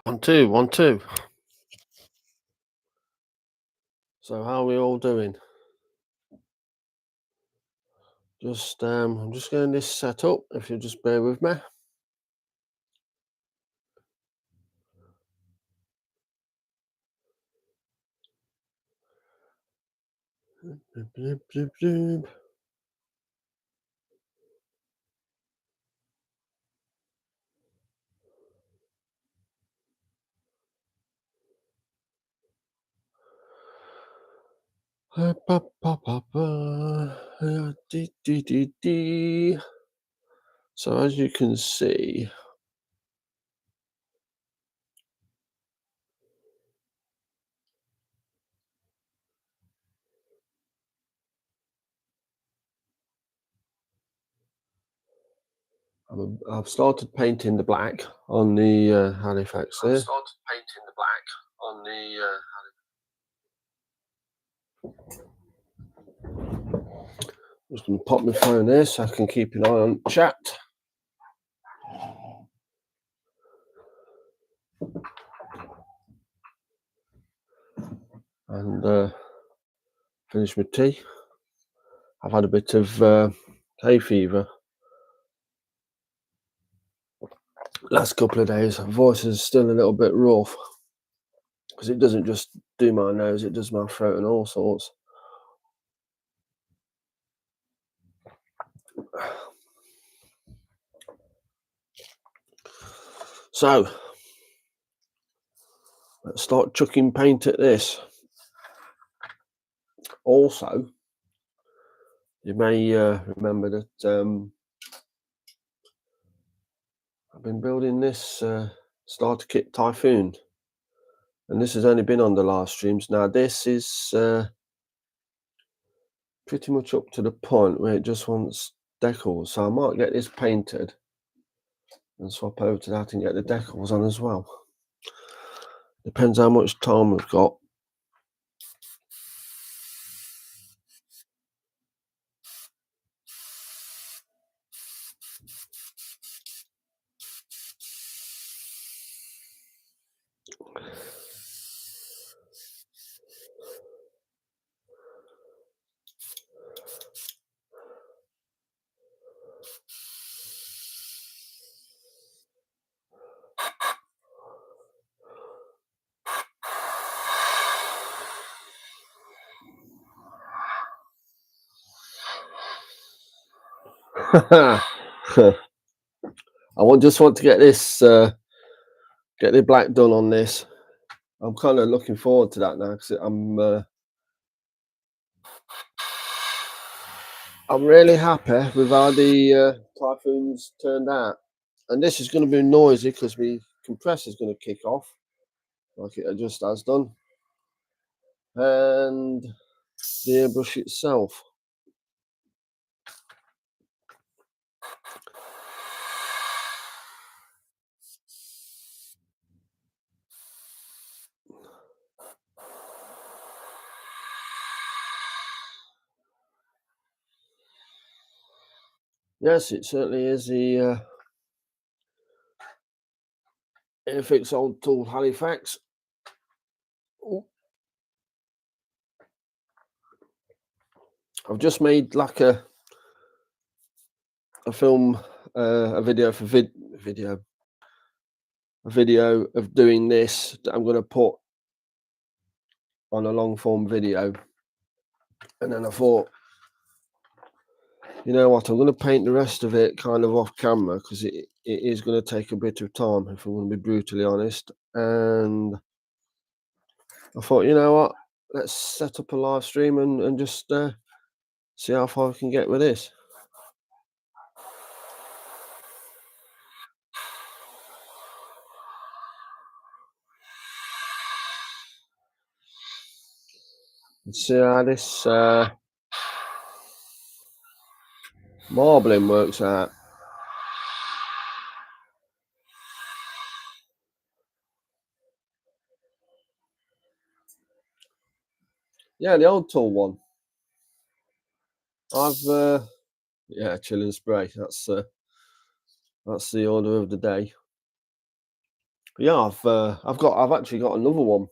1, 2, 1, 2. So how are we all doing? I'm just getting this set up, if you'll just bear with me. Bloop, bloop, bloop, bloop. Ba, ba, ba, ba. Dee, dee, dee, dee. So as you can see, I've started painting the black on the Halifax there. I'm just going to pop my phone there so I can keep an eye on chat. And finish my tea. I've had a bit of hay fever last couple of days. My voice is still a little bit rough because it doesn't just do my nose, it does my throat and all sorts. So let's start chucking paint at this. Also, you may remember that I've been building this starter kit Typhoon, and this has only been on the live streams. Now this is pretty much up to the point where it just wants decals, so I might get this painted and swap over to that and get the decals on as well. Depends how much time we've got. I just want to get this, get the black done on this. I'm kind of looking forward to that now because I'm really happy with how the Typhoon's turned out. And this is going to be noisy because the compressor is going to kick off like it just has done, and the airbrush itself. Yes, it certainly is the Airfix Old Tool Halifax. Ooh. I've just made like a film, a video for a video of doing this that I'm going to put on a long form video, and then I thought, you know what, I'm going to paint the rest of it kind of off camera because it is going to take a bit of time, if I'm going to be brutally honest. And I thought, you know what, let's set up a live stream and just see how far I can get with this. And see how this marbling works out. Yeah, the old tool one. I've yeah, chill and spray. That's the order of the day. Yeah, I've actually got another one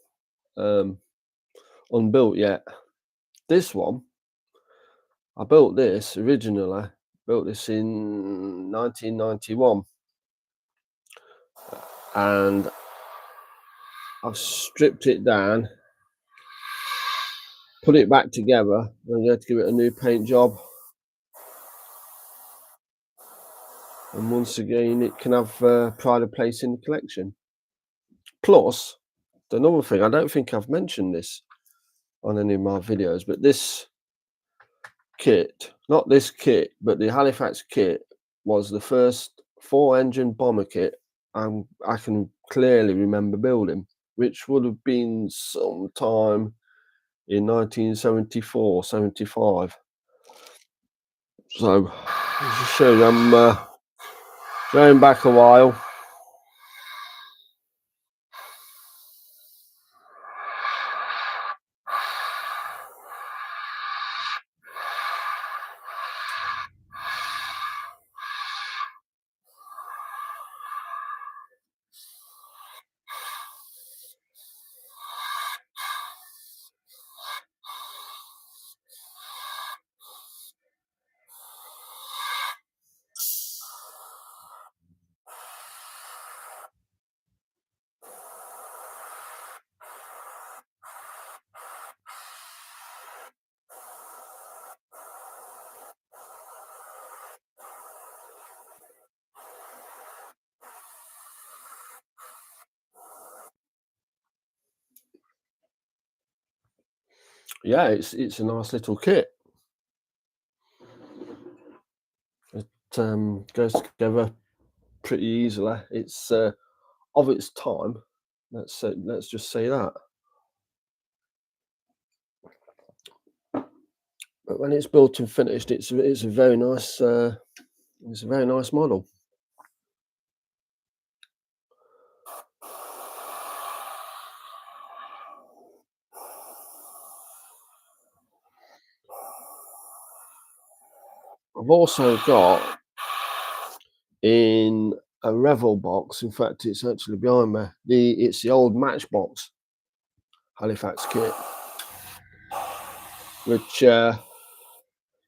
unbuilt yet. This one, I built this originally. Built this in 1991, and I've stripped it down, put it back together, and you had to give it a new paint job. And once again, it can have pride of place in the collection. Plus, another thing, I don't think I've mentioned this on any of my videos, but this kit, not this kit, but the Halifax kit was the first 4-engine bomber kit I can clearly remember building, which would have been sometime in 1974, 75. So, just show you, I'm going back a while. Yeah, it's a nice little kit. It goes together pretty easily. It's of its time. Let's just say that. But when it's built and finished, it's a very nice model. I've also got in a Revel box. In fact, it's actually behind me. It's the old Matchbox Halifax kit, which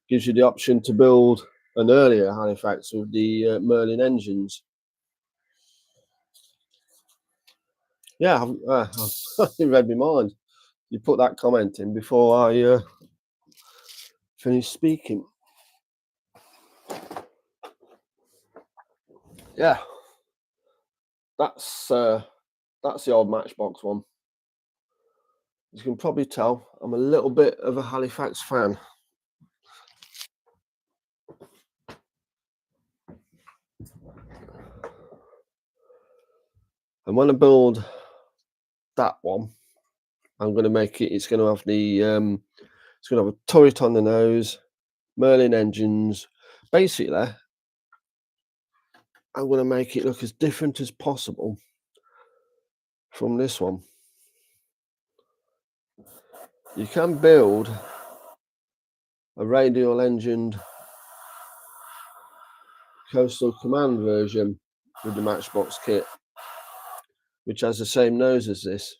gives you the option to build an earlier Halifax with the Merlin engines. Yeah, you read my mind. You put that comment in before I finished speaking. Yeah, that's the old Matchbox one. As you can probably tell, I'm a little bit of a Halifax fan. And when I build that one, I'm going to make it. It's going to have the. It's going to have a turret on the nose, Merlin engines. Basically, I'm going to make it look as different as possible from this one. You can build a radial engined Coastal Command version with the Matchbox kit, which has the same nose as this.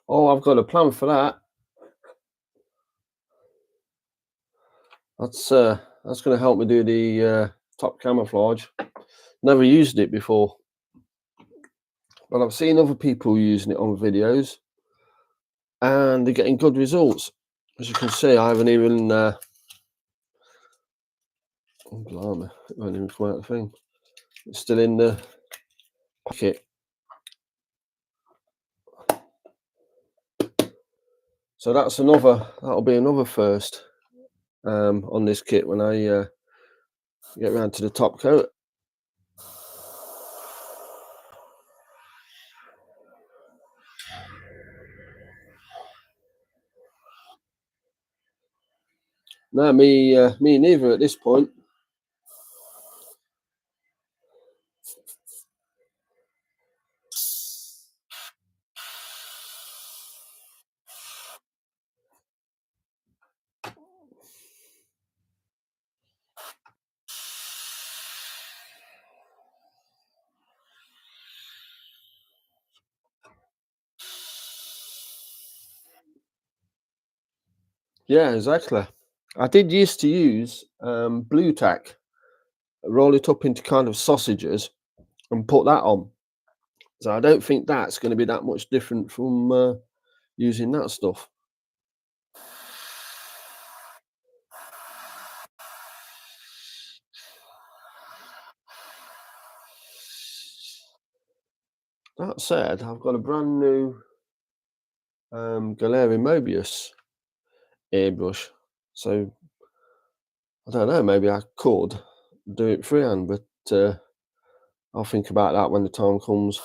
Oh, I've got a plan for that. That's going to help me do the top camouflage. Never used it before, but I've seen other people using it on videos, and they're getting good results. As you can see, I haven't even. Oh, blimey, it won't even come out the thing. It's still in the pocket. So that's that'll be another first on this kit when I get round to the top coat. No, me neither at this point. Yeah, exactly. I did used to use blue tack, roll it up into kind of sausages, and put that on. So I don't think that's going to be that much different from using that stuff. That said, I've got a brand new Galerian Mobius airbrush, so I don't know. Maybe I could do it freehand, but I'll think about that when the time comes.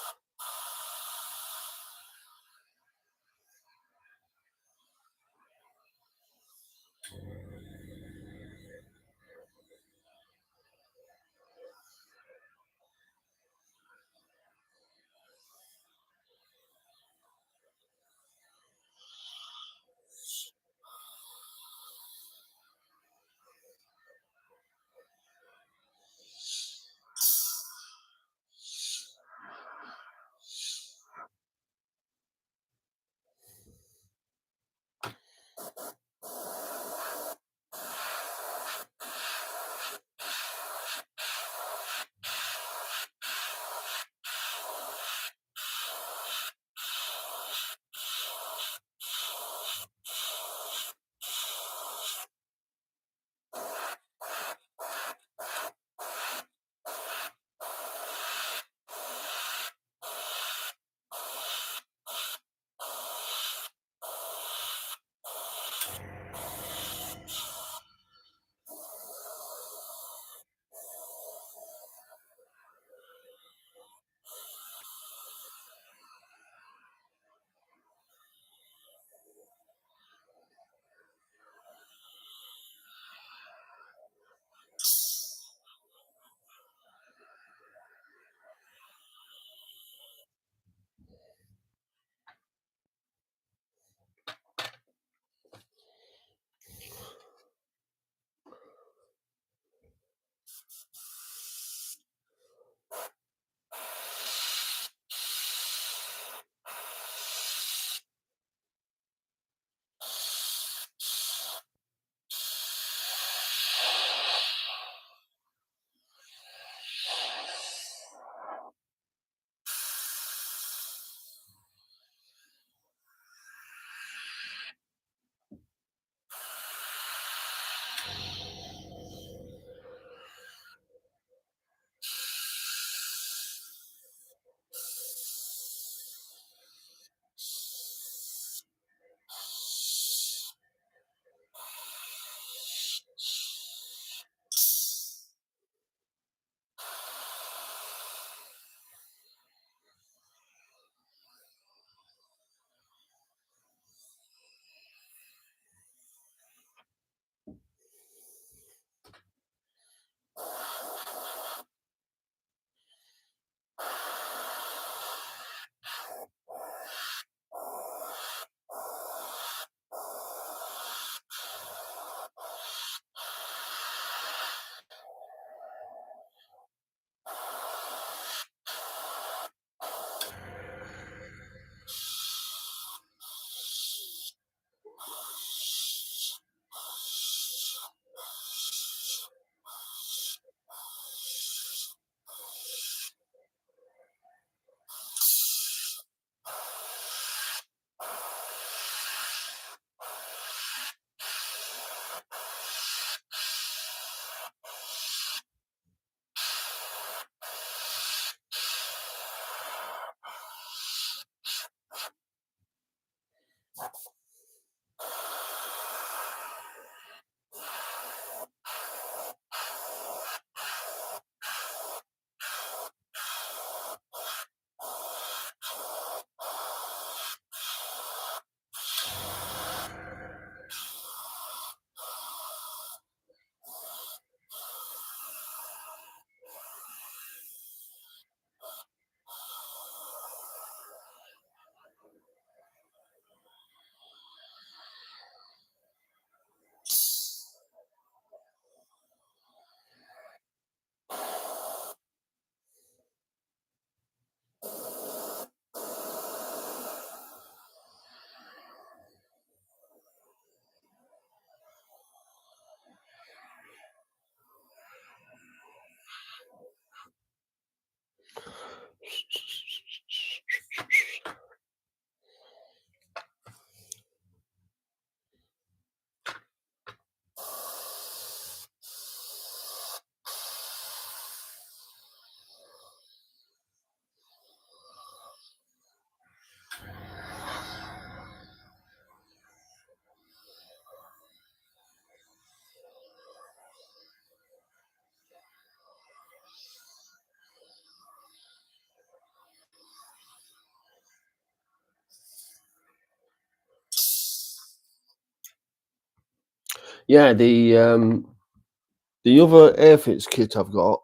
Yeah, the other Airfix kit I've got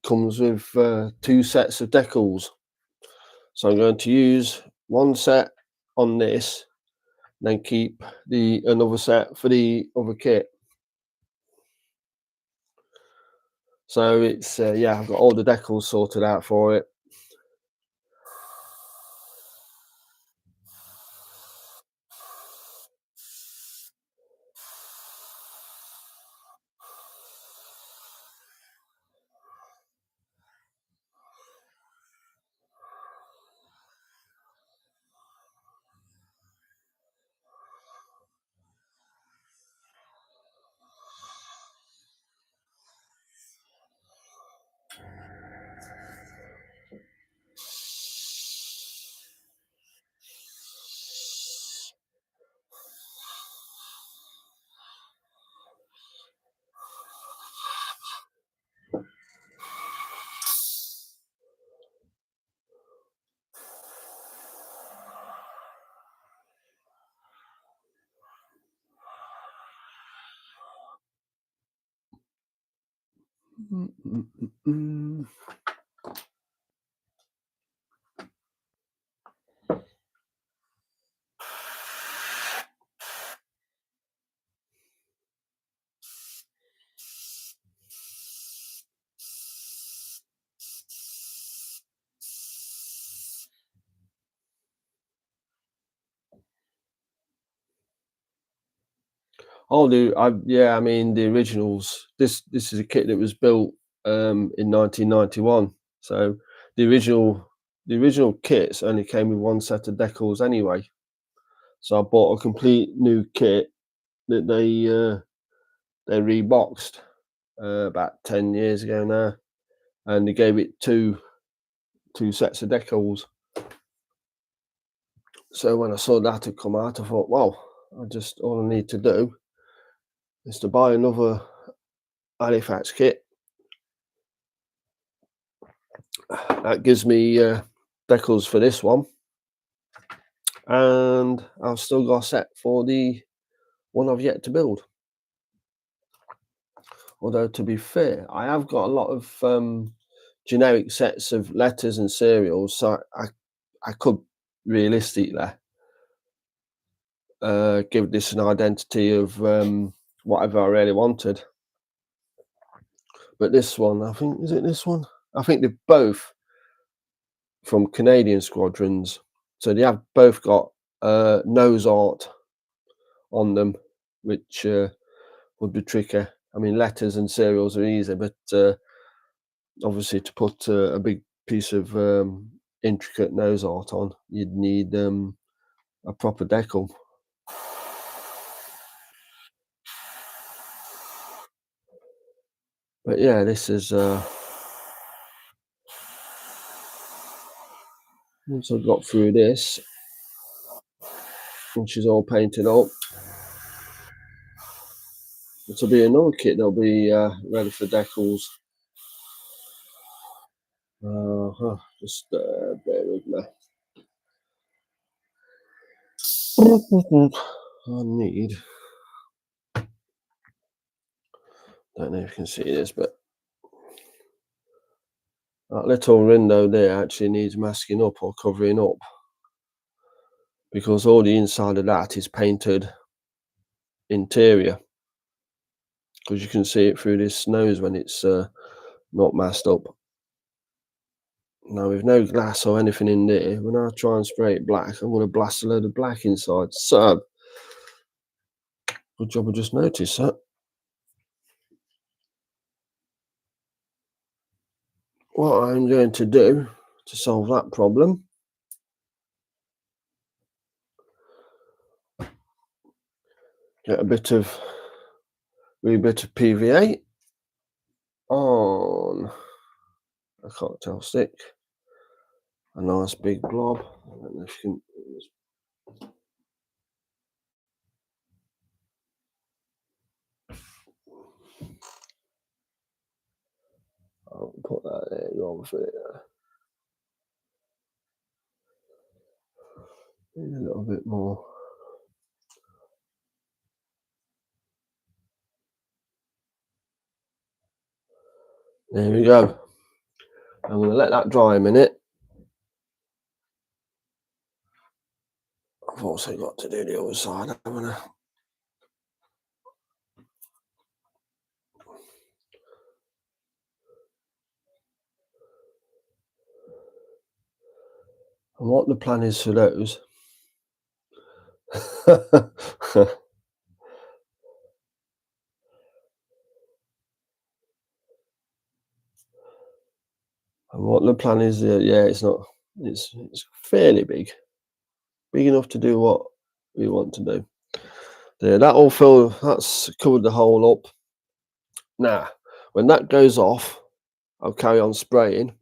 comes with 2 sets of decals. So I'm going to use one set on this, then keep the another set for the other kit. So it's yeah, I've got all the decals sorted out for it. Oh, yeah, I mean the originals. This is a kit that was built in 1991. So the original kits only came with one set of decals anyway. So I bought a complete new kit that they reboxed about 10 years ago now, and they gave it two sets of decals. So when I saw that had come out, I thought, well, all I need to do is to buy another Halifax kit. That gives me decals for this one, and I've still got a set for the one I've yet to build. Although to be fair, I have got a lot of generic sets of letters and serials, so I could realistically give this an identity of whatever I really wanted. But this one, I think, is it this one? I think they're both from Canadian squadrons, so they have both got nose art on them, which would be tricky. I mean, letters and serials are easy, but obviously to put a big piece of intricate nose art on, you'd need a proper decal. But yeah, this is once I got through this, when she's all painted up. It'll be another kit that'll be ready for decals. Just bear with me. I need, don't know if you can see this, but that little window there actually needs masking up or covering up, because all the inside of that is painted interior, because you can see it through this nose when it's not masked up. Now, with no glass or anything in there, when I try and spray it black, I'm going to blast a load of black inside. So, good job I just noticed that. What I'm going to do to solve that problem, get a wee bit of PVA on a cocktail stick, a nice big blob. I don't know if you can. I'll put that there, go on for it. Need a little bit more. There we go. I'm going to let that dry a minute. I've also got to do the other side, haven't I? And what the plan is for those and what the plan is, yeah, it's fairly big enough to do what we want to do. There, that's covered the hole up. Now, when that goes off, I'll carry on spraying,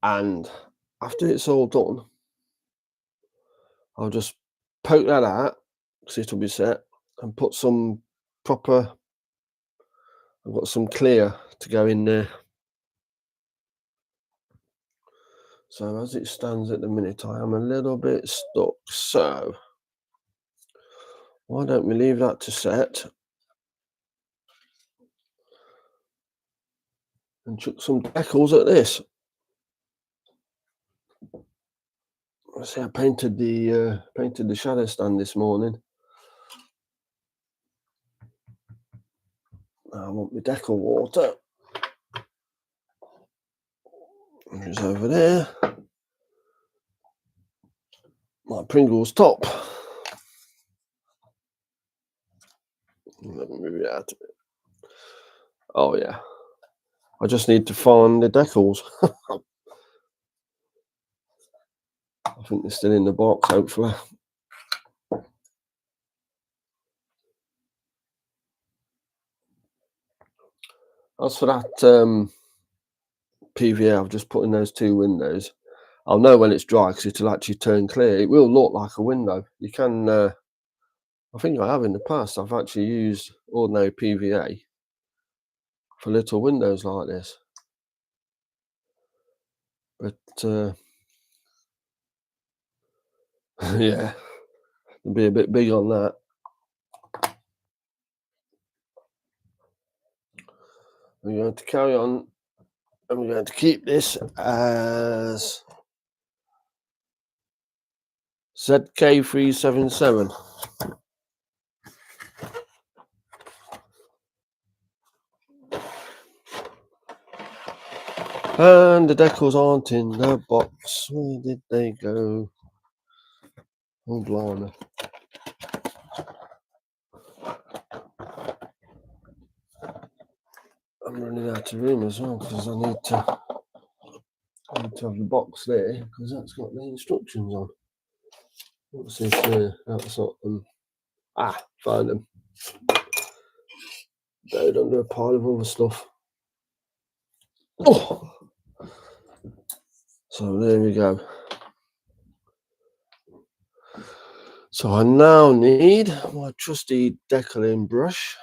and after it's all done, I'll just poke that out because it'll be set, and put some proper, I've got some clear to go in there. So as it stands at the minute, I am a little bit stuck. So why don't we leave that to set and chuck some decals at this? See, I painted the shadow stand this morning. I want my decal water. It's over there. My Pringles top. Let me move it out. Oh yeah. I just need to find the decals. I think they're still in the box, hopefully. As for that PVA I've just put in those two windows, I'll know when it's dry because it'll actually turn clear. It will look like a window. You can, I think I have in the past, I've actually used ordinary PVA for little windows like this. But yeah, it'll be a bit big on that. We're going to carry on, and we're going to keep this as ZK377. And the decals aren't in the box. Where did they go? Oh, blimey. I'm running out of room as well because I need to have the box there because that's got the instructions on. What's this here? That's not them. Found them. Buried under a pile of other stuff. Oh! So there we go. So I now need my trusty decaling brush,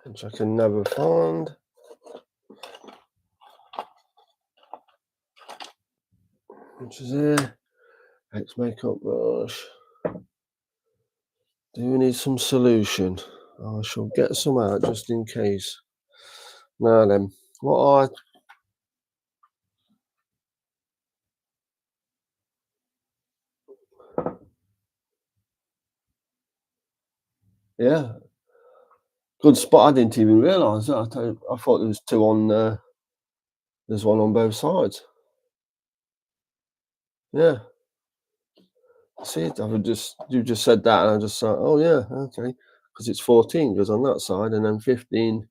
which I can never find. Which is here. X makeup brush. Do we need some solution? I shall get some out just in case. Now then, what yeah, good spot. I didn't even realise that. I thought there was two on. There's one on both sides. Yeah. See, you just said that, and I just thought, oh yeah, okay, because it's 14 goes on that side, and then 15,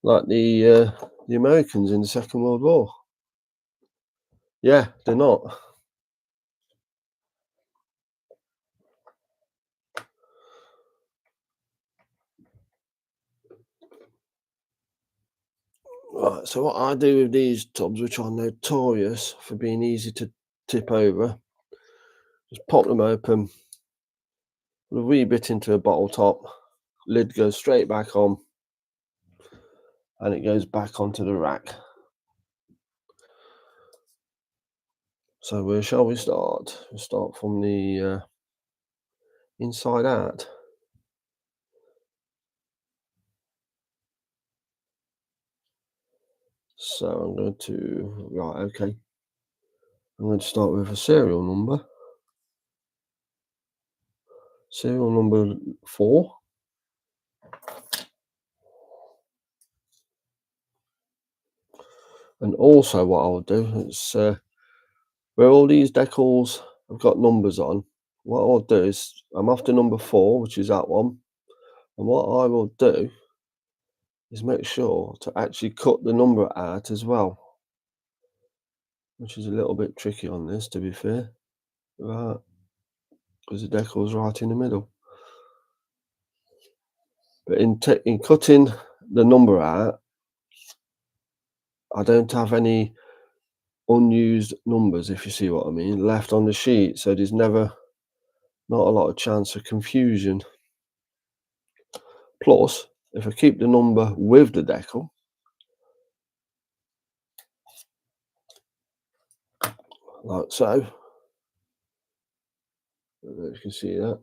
like the Americans in the Second World War. Yeah, they're not. Right, so what I do with these tubs, which are notorious for being easy to tip over, just pop them open, put a wee bit into a bottle top, lid goes straight back on, and it goes back onto the rack. So where shall we start? We'll start from the inside out. So I'm going to, right, okay. I'm going to start with a serial number. Serial number 4. And also what I'll do is, where all these decals have got numbers on, what I'll do is, I'm after number 4, which is that one. And what I will do is make sure to actually cut the number out as well, which is a little bit tricky on this, to be fair. Right, because the decal's right in the middle. But in cutting the number out, I don't have any unused numbers, if you see what I mean, left on the sheet, so there's not a lot of chance of confusion. Plus, if I keep the number with the decal, like so, if you can see that,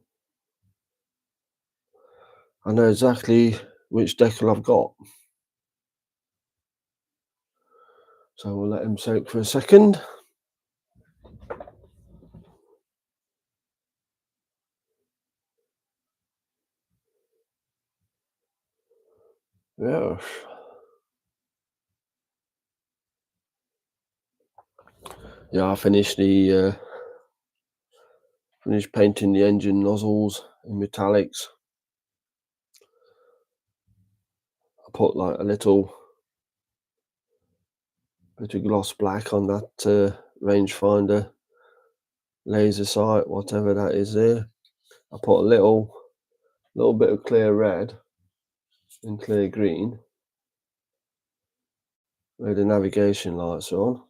I know exactly which decal I've got. So we'll let him soak for a second. Yes. Yeah, I finished finished painting the engine nozzles in metallics. I put like a little bit of gloss black on that rangefinder laser sight, whatever that is there. I put a little bit of clear red and clear green where the navigation lights are on,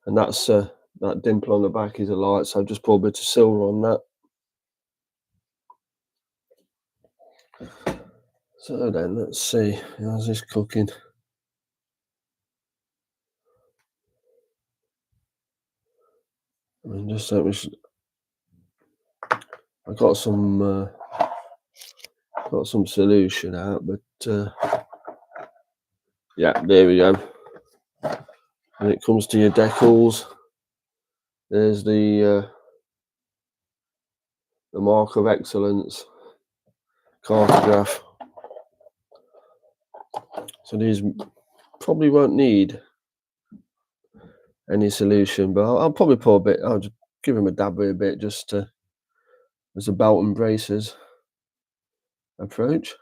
and that's that dimple on the back is a light, so I've just put a bit of silver on that. So then let's see, how's this cooking? I mean, just so I got some solution out, but yeah, there we go. When it comes to your decals, there's the mark of excellence cartograph. So these probably won't need any solution, but I'll probably put a bit. I'll just give him a dab with a bit, just as a belt and braces approach.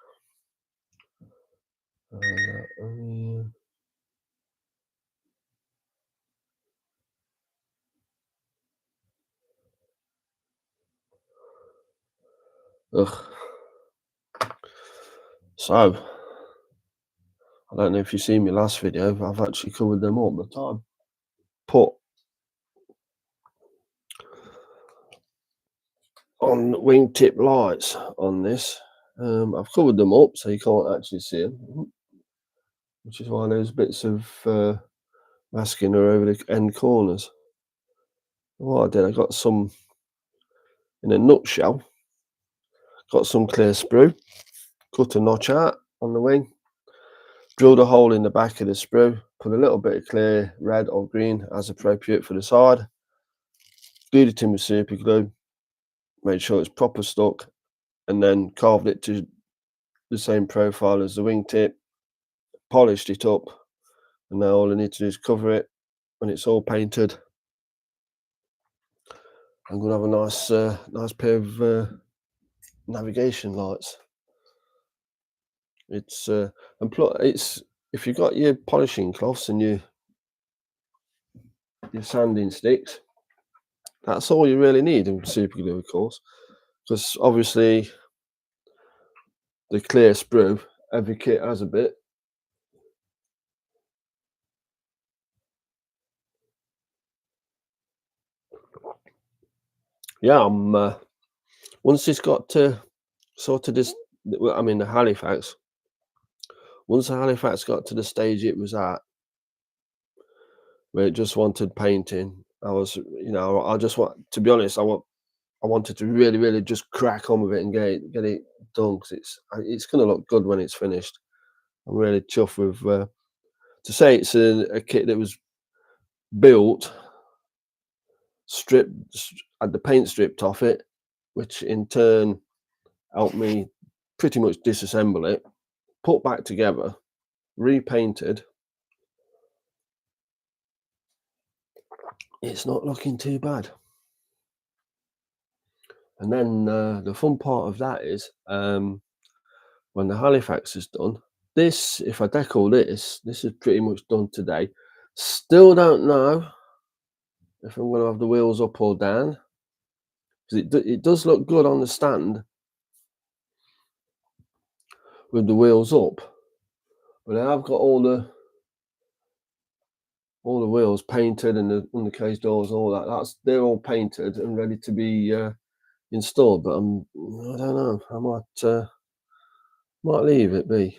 Ugh. So I don't know if you've seen my last video, but I've actually covered them up, but I put on wingtip lights on this. I've covered them up so you can't actually see them, which is why there's bits of masking are over the end corners. What I did, I got some, in a nutshell, got some clear sprue, cut a notch out on the wing, drilled a hole in the back of the sprue, put a little bit of clear red or green as appropriate for the side, glued it in with super glue, made sure it's proper stuck, and then carved it to the same profile as the wingtip, polished it up, and now all I need to do is cover it. When it's all painted, I'm going to have a nice pair of navigation lights. It's if you've got your polishing cloths and your sanding sticks, that's all you really need, and super glue, of course, because obviously the clear sprue, every kit has a bit. Yeah, I'm once it's got to sort of this, I mean the Halifax. Once the Halifax got to the stage it was at, where it just wanted painting, I just want, to be honest, I wanted to really just crack on with it and get it done, because it's going to look good when it's finished. I'm really chuffed with to say it's a kit that was built, had the paint stripped off it, which in turn helped me pretty much disassemble it, put back together, repainted. It's not looking too bad. And then the fun part of that is when the Halifax is done, this, if I decor this is pretty much done today. Still don't know if I'm going to have the wheels up or down, because it does look good on the stand with the wheels up, but I've got all the wheels painted and the undercase doors, all that. They're all painted and ready to be installed. But I don't know. I might leave it be.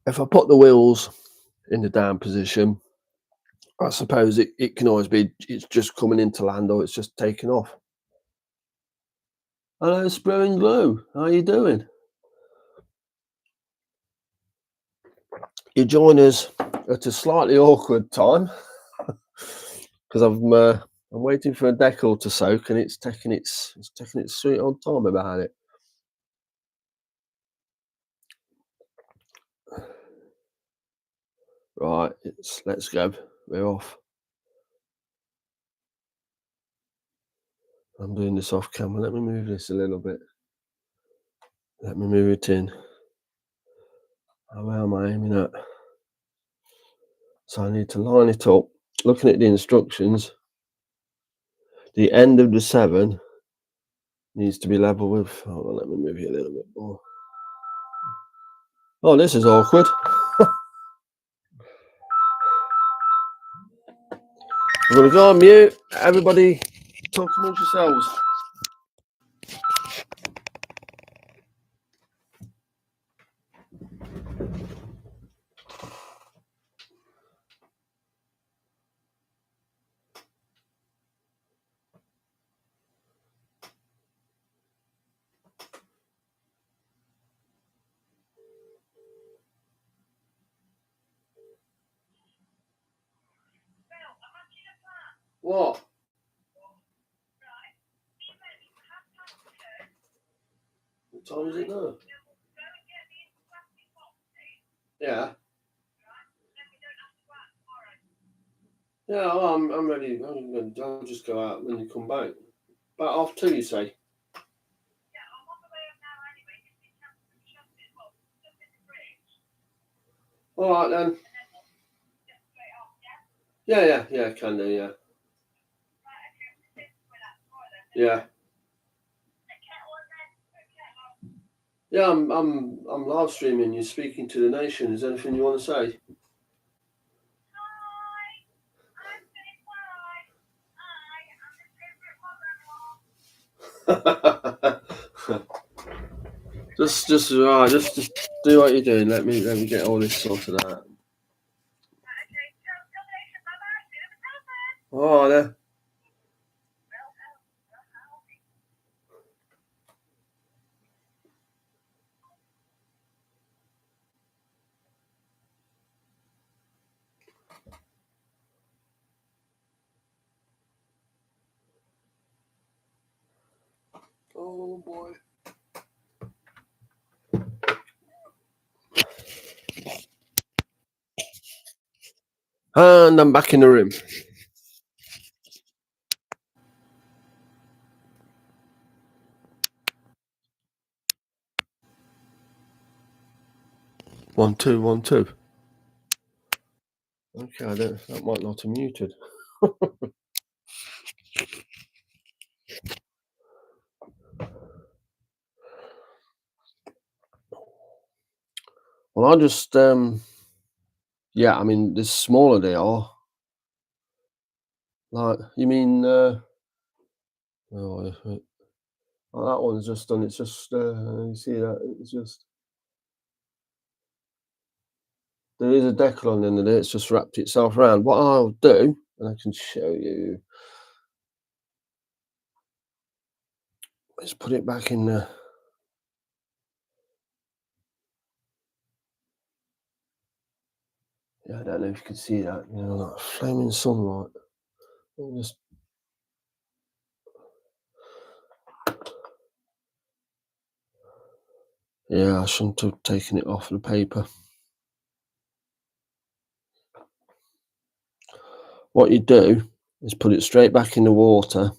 If I put the wheels in the down position, I suppose it can always be it's just coming into land, or it's just taking off. Hello, Sprue and Glue. How you doing? You join us at a slightly awkward time because I'm waiting for a decal to soak, and it's taking its sweet old time about it. Right, let's go. We're off. I'm doing this off camera. Let me move this a little bit. Let me move it in. Where am I aiming at? So I need to line it up. Looking at the instructions, the end of the 7 needs to be level with. Hold on, let me move it a little bit more. Oh, this is awkward. I'm going to go on mute. Everybody, talk amongst yourselves. What? What time is it now? Yeah. Yeah, well, I'm ready. I'll just go out when you come back. About 2:30, you say? All right then. Yeah, can do, yeah. Yeah. Yeah, I'm live streaming. You're speaking to the nation. Is there anything you want to say? just right. Just do what you're doing. Let me get all this sorted out. Oh, there. Oh boy. And I'm back in the room. One, two, 1, 2. Okay, that might not have muted. Well, I just yeah. I mean, the smaller they are, like you mean oh, oh, that one's just done. It's just you see that it's just there is a decal on the end of it. It's just wrapped itself around. What I'll do, and I can show you, is put it back in the. Yeah, I don't know if you can see that. You know, like flaming sunlight. I'll just yeah, I shouldn't have taken it off the paper. What you do is put it straight back in the water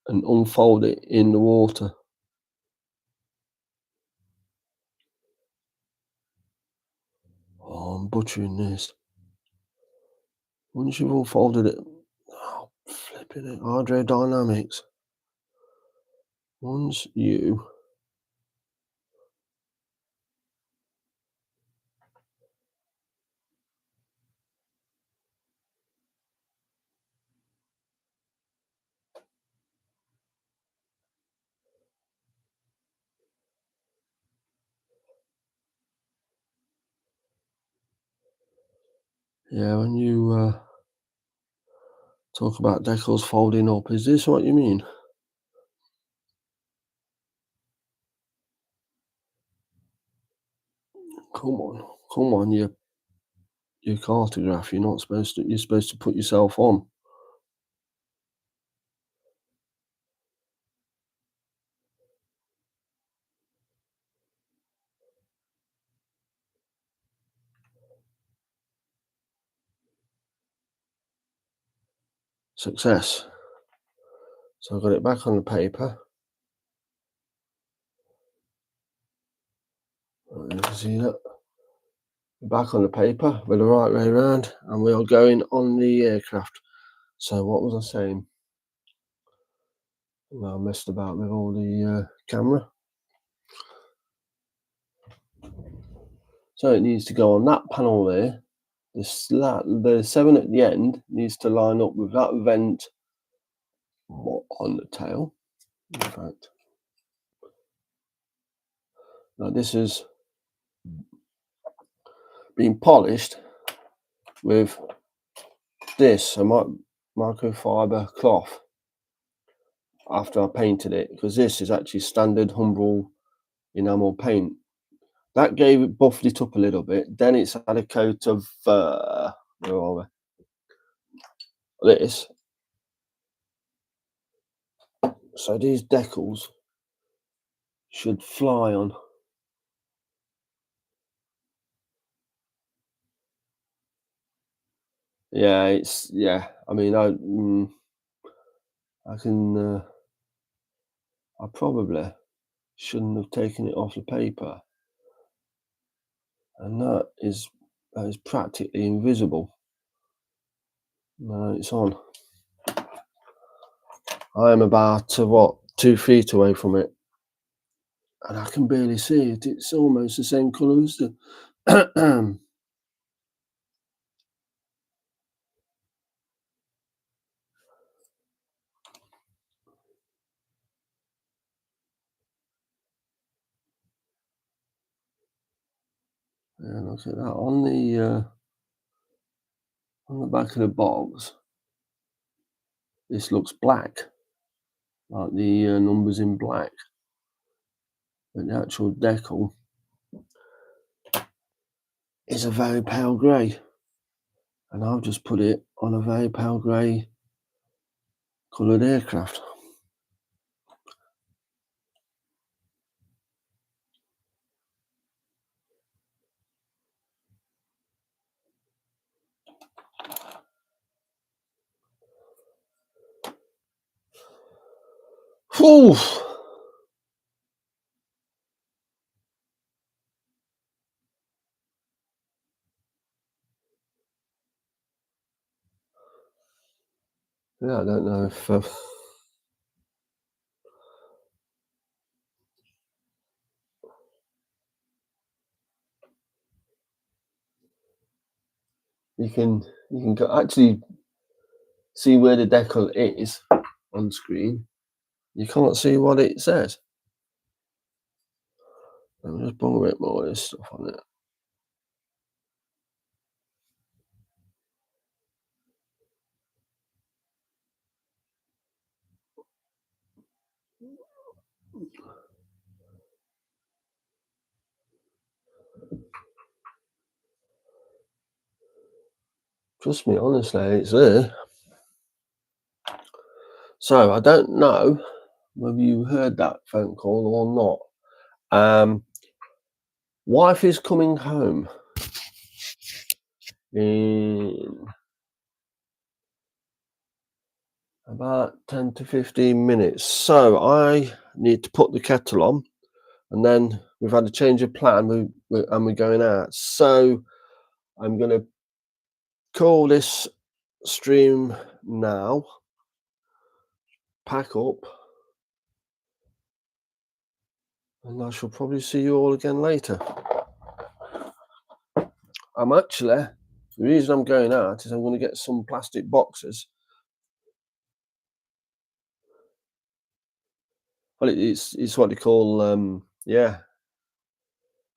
and unfold it in the water. Oh, I'm butchering this. Once you've unfolded it, oh, flipping it, hydrodynamics. Once you yeah, when you talk about decals folding up, is this what you mean? Come on, your cartograph. You're not supposed to. You're supposed to put yourself on. Success. So I've got it back on the paper. You can see that. Back on the paper with the right way around, and we are going on the aircraft. So what was I saying? Well, I messed about with all the camera. So it needs to go on that panel there. The 7 at the end needs to line up with that vent on the tail. In fact, now this is being polished with this microfiber cloth after I painted it, because this is actually standard Humbrol enamel paint. That buffed it up a little bit. Then it's had a coat of where are we? This. So these decals should fly on. Yeah, it's yeah. I mean, I can. I probably shouldn't have taken it off the paper, and that is practically invisible. No, it's on. I am about what 2 feet away from it, and I can barely see it. It's almost the same colour as the. Yeah, look at that on the back of the box. This looks black, like the numbers in black, but the actual decal is a very pale grey, and I've just put it on a very pale grey coloured aircraft. Whew. Yeah, I don't know if you can actually see where the decal is on screen. You can't see what it says. Let me just put a bit more of this stuff on it. Trust me, honestly, it's there. So I don't know whether you heard that phone call or not. Wife is coming home in about 10 to 15 minutes. So I need to put the kettle on, and then we've had a change of plan and we're going out. So I'm going to call this stream now, pack up, and I shall probably see you all again later. The reason I'm going out is I'm going to get some plastic boxes. Well, it's what they call, yeah.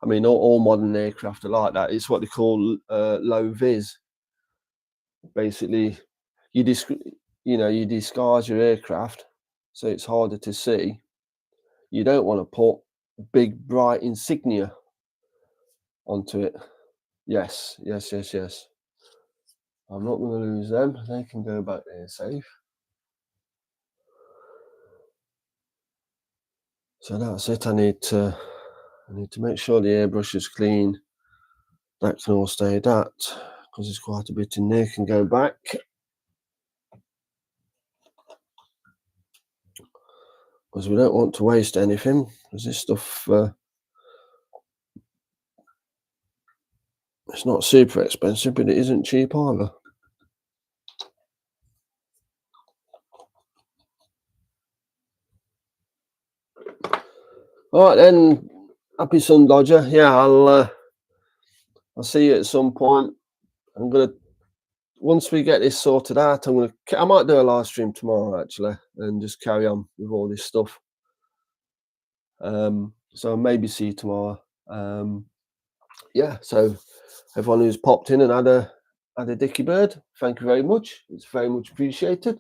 I mean, all modern aircraft are like that. It's what they call low vis. Basically, you disguise your aircraft so it's harder to see. You don't want to put big bright insignia onto it. Yes. I'm not going to lose them. They can go back there safe. So that's it. I need to make sure the airbrush is clean. That can all stay that, because there's quite a bit in there can go back. Because we don't want to waste anything, because this stuff, it's not super expensive, but it isn't cheap either. All right then, happy Sun Dodger. Yeah, I'll see you at some point. Once we get this sorted out, I might do a live stream tomorrow actually, and just carry on with all this stuff. So maybe see you tomorrow. Yeah, so everyone who's popped in and had a dicky bird, thank you very much. It's very much appreciated.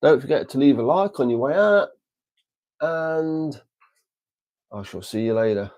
Don't forget to leave a like on your way out, and I shall see you later.